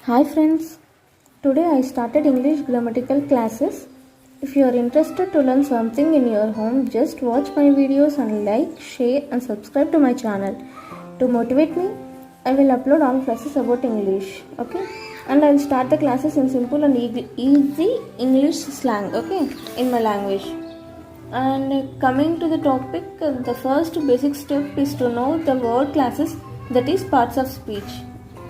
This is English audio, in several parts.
Hi friends, today I started English grammatical classes. If you are interested to learn something in your home, just watch my videos and like, share and subscribe to my channel. To motivate me, I will upload all classes about English, okay? And I will start the classes in simple and easy English slang, okay? In my language. And coming to the topic, the first basic step is to know the word classes, that is parts of speech.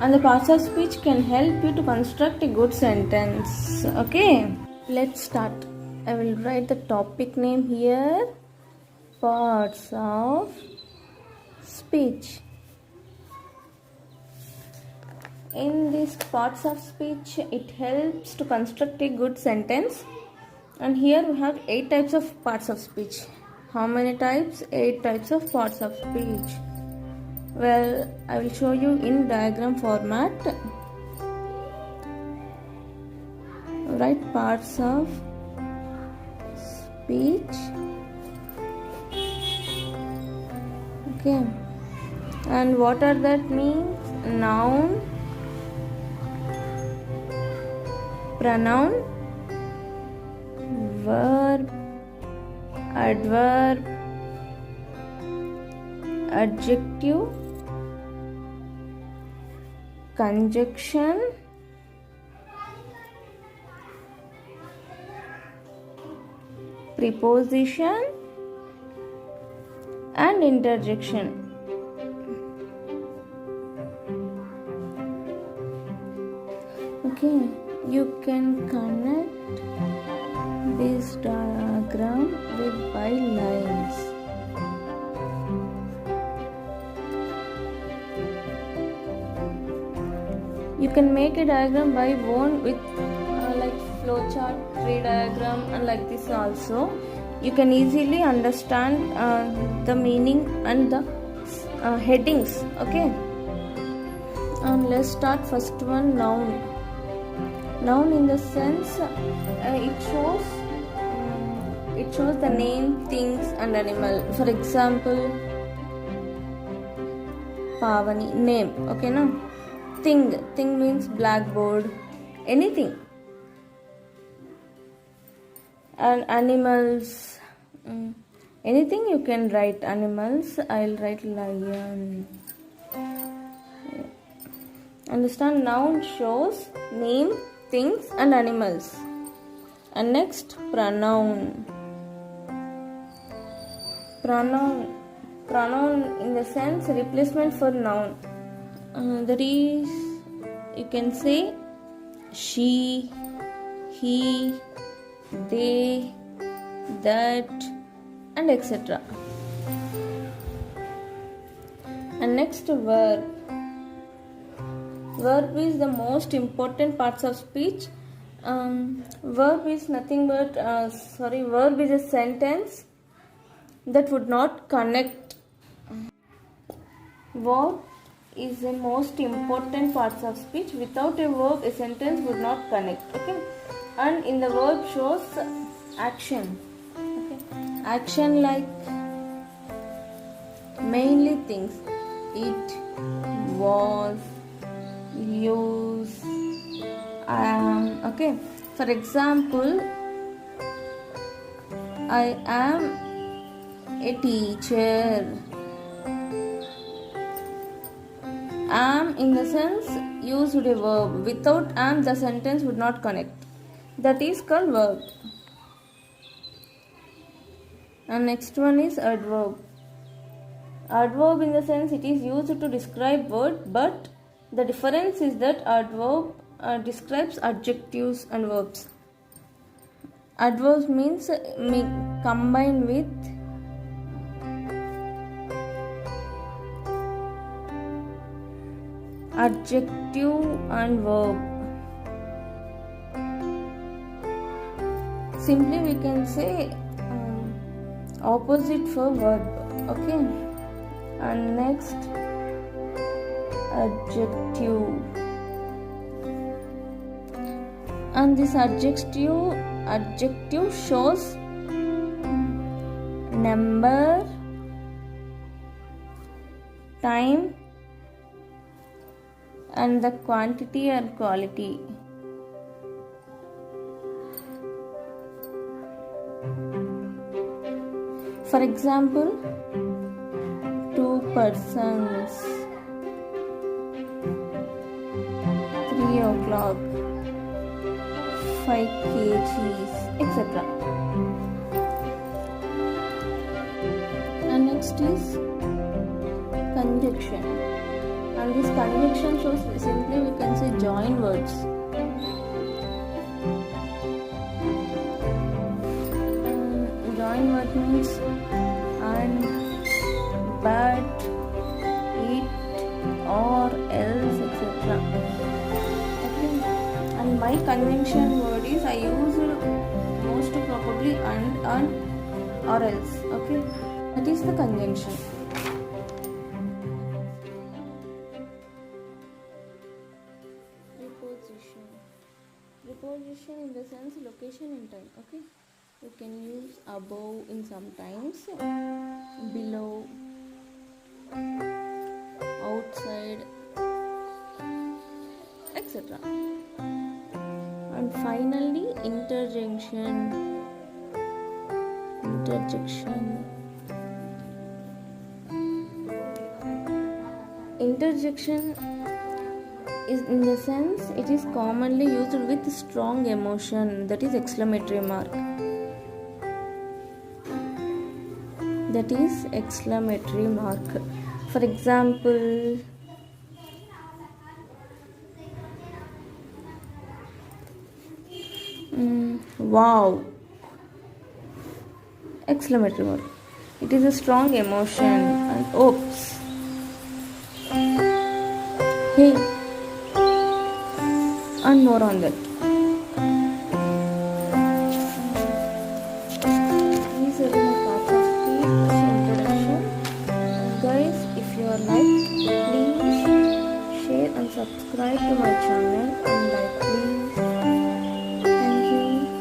And the parts of speech can help you to construct a good sentence. Okay, let's start. I will write the topic name here, parts of speech. In these parts of speech, it helps to construct a good sentence. And here we have 8 types of parts of speech. How many types? 8 types of parts of speech. Well, I will show you in diagram format. Write parts of speech. Okay. And what are that means? Noun, pronoun, verb, adverb, adjective, conjunction, preposition and interjection. Okay, you can connect this diagram with by lines. You can make a diagram by own with like flowchart, tree diagram and like this also. You can easily understand the meaning and the headings. Okay. And let's start first one, noun. Noun in the sense it shows the name, things and animal. For example, Pavani, name. Okay, no. Thing means blackboard, anything. And animals, anything you can write. Animals, I'll write lion. Understand? Noun shows name, things and animals. And next, pronoun. Pronoun in the sense replacement for noun. That is, you can say she, he, they, that and etc. And next, verb. Verb is the most important parts of speech. Verb is nothing but verb is a sentence that would not connect. Verb is the most important parts of speech. Without a verb, a sentence would not connect. Okay, and in the verb shows action. Okay, action like mainly things. It was, use, am. Okay, for example, I am a teacher. Am in the sense used a verb. Without am, the sentence would not connect. That is called verb. And next one is adverb. Adverb in the sense it is used to describe word, but the difference is that adverb describes adjectives and verbs. Adverbs means combine with adjective and verb. Simply we can say opposite for verb. Okay, and next, adjective. And this adjective shows number, time and the quantity and quality. For example, 2 persons, 3 o'clock, 5 kgs, etc. And next is conjunction. And this conjunction shows simply we can say join words. Join word means and, but, it, or, else, etc. Okay. And my conjunction word is I use most probably and, or else. Okay. That is the conjunction. Preposition. Preposition in the sense location in time. Okay. You can use above in sometimes, below, outside, etc. And finally, interjection. Interjection is in the sense it is commonly used with strong emotion, that is exclamatory mark. That is exclamatory mark. For example, wow, exclamatory mark. It is a strong emotion. And oops, hey, and more on that. These are my parts of speech introduction. Guys, if you are like, please share and subscribe to my channel, and like please